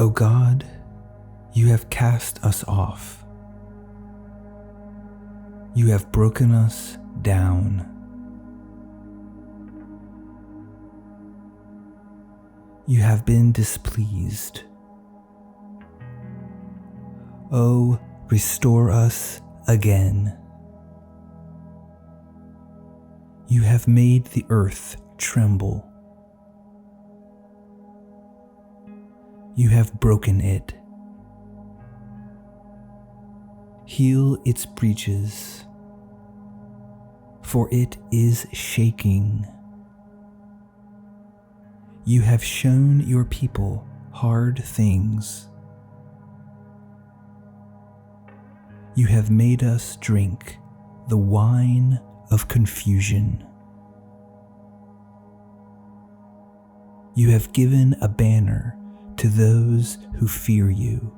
O God, you have cast us off. You have broken us down. You have been displeased. Oh, restore us again. You have made the earth tremble. You have broken it. Heal its breaches, for it is shaking. You have shown your people hard things. You have made us drink the wine of confusion. You have given a banner to those who fear you,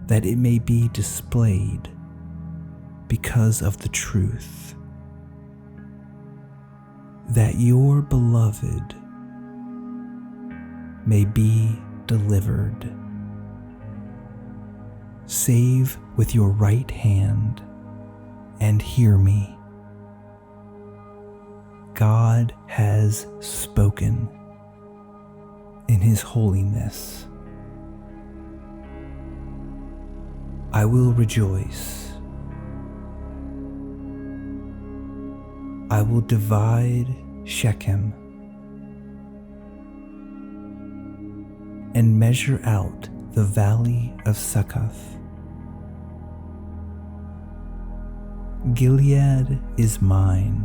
that it may be displayed because of the truth, that your beloved may be delivered. Save with your right hand and hear me. God has spoken in his holiness. I will rejoice. I will divide Shechem and measure out the Valley of Succoth. Gilead is mine,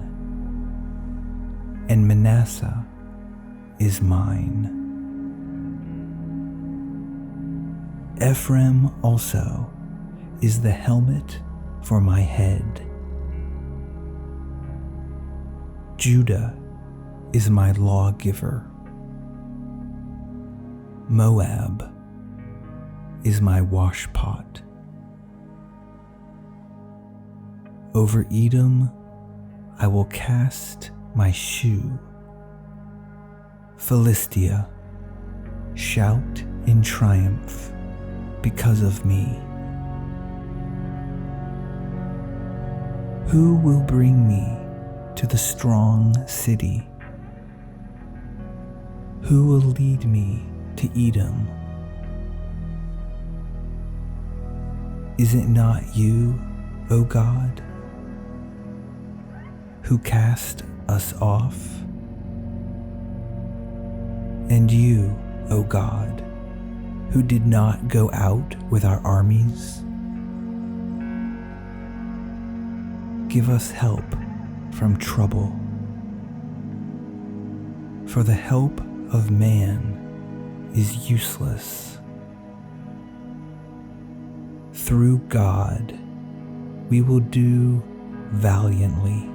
and Manasseh is mine. Ephraim also is the helmet for my head. Judah is my lawgiver. Moab is my washpot. Over Edom I will cast my shoe. Philistia, shout in triumph because of me. Who will bring me to the strong city? Who will lead me to Edom? Is it not you, O God, who cast us off? And you, O God, who did not go out with our armies? Give us help from trouble, for the help of man is useless. Through God we will do valiantly,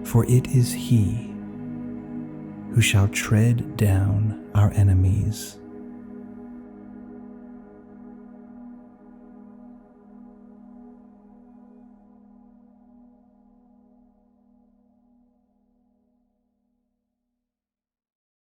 for it is he who shall tread down our enemies.